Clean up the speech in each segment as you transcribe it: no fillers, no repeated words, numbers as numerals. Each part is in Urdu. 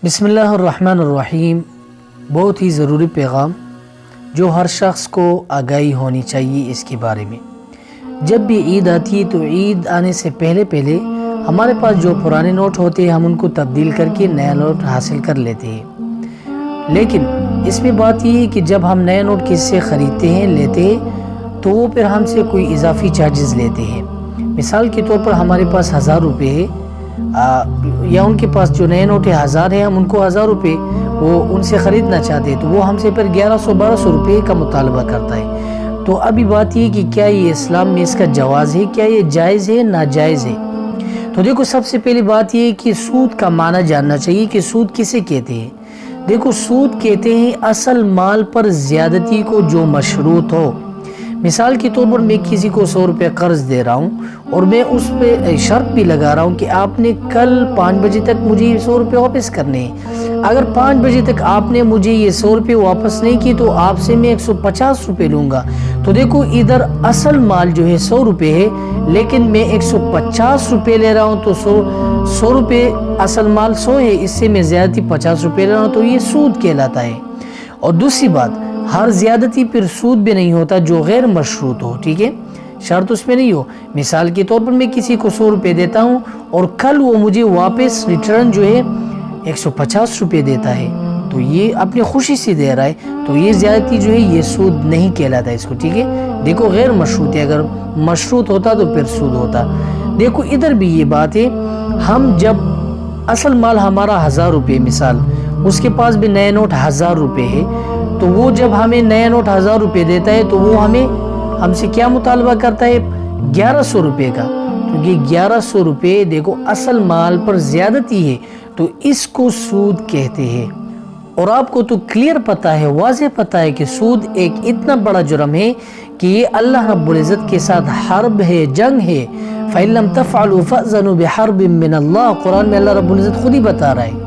بسم اللہ الرحمن الرحیم۔ بہت ہی ضروری پیغام جو ہر شخص کو آگاہی ہونی چاہیے اس کے بارے میں۔ جب بھی عید آتی ہے تو عید آنے سے پہلے ہمارے پاس جو پرانے نوٹ ہوتے ہیں ہم ان کو تبدیل کر کے نیا نوٹ حاصل کر لیتے ہیں، لیکن اس میں بات یہ ہے کہ جب ہم نیا نوٹ کسی سے خریدتے ہیں لیتے ہیں تو وہ پھر ہم سے کوئی اضافی چارجز لیتے ہیں۔ مثال کے طور پر ہمارے پاس 1000 روپے ہے یا ان کے پاس جو نئے نوٹ 1000 ہے، ہم ان کو 1000 روپے وہ ان سے خریدنا چاہتے ہیں تو وہ ہم سے پھر 1100-1200 روپے کا مطالبہ کرتا ہے۔ تو ابھی بات یہ کہ کیا یہ اسلام میں اس کا جواز ہے، کیا یہ جائز ہے ناجائز ہے؟ تو دیکھو، سب سے پہلی بات یہ ہے کہ سود کا معنی جاننا چاہیے کہ سود کسے کہتے ہیں۔ دیکھو، سود کہتے ہیں اصل مال پر زیادتی کو جو مشروط ہو۔ مثال کے طور پر میں کسی کو 100 روپے قرض دے رہا ہوں اور میں اس پہ شرط بھی لگا رہا ہوں کہ آپ نے کل 5 بجے تک مجھے یہ 100 روپے واپس کرنے ہیں۔ اگر 5 بجے تک آپ نے مجھے یہ 100 روپے واپس نہیں کی تو آپ سے میں 150 روپے لوں گا۔ تو دیکھو، ادھر اصل مال جو ہے 100 روپے ہے، لیکن میں 150 روپے لے رہا ہوں تو 100 روپے اصل مال 100 ہے، اس سے میں زیادتی 50 روپے لے رہا ہوں تو یہ سود کہلاتا ہے۔ اور دوسری بات، ہر زیادتی پھر سود بھی نہیں ہوتا جو غیر مشروط ہو، ٹھیک ہے؟ شرط اس میں نہیں ہو۔ مثال کے طور پر میں کسی کو 100 روپے دیتا ہوں اور کل وہ مجھے واپس ریٹرن جو ہے 150 روپے دیتا ہے تو یہ اپنی خوشی سے دے رہا ہے، تو یہ زیادتی جو ہے یہ سود نہیں کہلاتا اس کو، ٹھیک ہے؟ دیکھو، غیر مشروط ہے، اگر مشروط ہوتا تو پھر سود ہوتا۔ دیکھو، ادھر بھی یہ بات ہے، ہم جب اصل مال ہمارا 1000 روپے مثال، اس کے پاس بھی نئے نوٹ 1000 روپے ہے، تو وہ جب ہمیں نیا نوٹ 1000 روپے دیتا ہے تو وہ ہم سے کیا مطالبہ کرتا ہے؟ 1100 روپے کا۔ تو یہ 1100 روپے دیکھو اصل مال پر زیادتی ہے تو اس کو سود کہتے ہیں۔ اور آپ کو تو کلیئر پتہ ہے، واضح پتہ ہے کہ سود ایک اتنا بڑا جرم ہے کہ یہ اللہ رب العزت کے ساتھ حرب ہے، جنگ ہے۔ فَإِن لَمْ تَفْعَلُوا فَأْذَنُوا بِحَرْبٍ مِّنَ اللَّهِ، قرآن میں اللہ رب العزت خود ہی بتا رہا ہے۔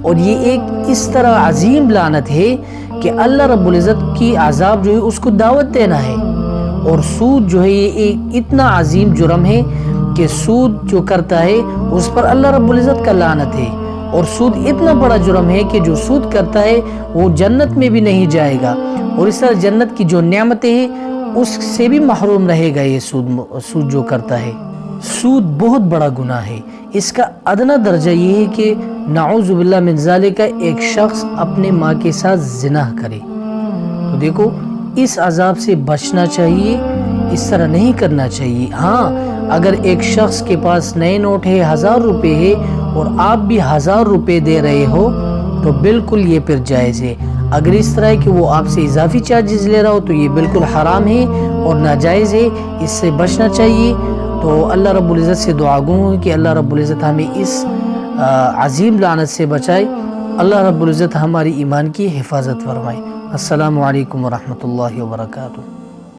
اور یہ ایک اس طرح عظیم لعنت ہے کہ اللہ رب العزت کی عذاب جو ہے اس کو دعوت دینا ہے۔ اور سود جو ہے یہ ایک اتنا عظیم جرم ہے کہ سود جو کرتا ہے اس پر اللہ رب العزت کا لعنت ہے۔ اور سود اتنا بڑا جرم ہے کہ جو سود کرتا ہے وہ جنت میں بھی نہیں جائے گا، اور اس طرح جنت کی جو نعمتیں ہیں اس سے بھی محروم رہے گا۔ یہ سود جو کرتا ہے، سود بہت بڑا گناہ ہے۔ اس کا ادنا درجہ یہ ہے کہ نعوذ باللہ من ذالک ایک شخص اپنے ماں کے ساتھ زنا کرے۔ تو دیکھو، اس عذاب سے بچنا چاہیے، اس طرح نہیں کرنا چاہیے۔ ہاں، اگر ایک شخص کے پاس نئے نوٹ ہے 1000 روپے ہے اور آپ بھی 1000 روپے دے رہے ہو تو بالکل یہ پھر جائز ہے۔ اگر اس طرح ہے کہ وہ آپ سے اضافی چارجز لے رہا ہو تو یہ بالکل حرام ہے اور ناجائز ہے، اس سے بچنا چاہیے۔ تو اللہ رب العزت سے دعا گو ہے کہ اللہ رب العزت ہمیں اس عظیم لعنت سے بچائے۔ اللہ رب العزت ہماری ایمان کی حفاظت فرمائے۔ السلام علیکم ورحمۃ اللہ وبرکاتہ۔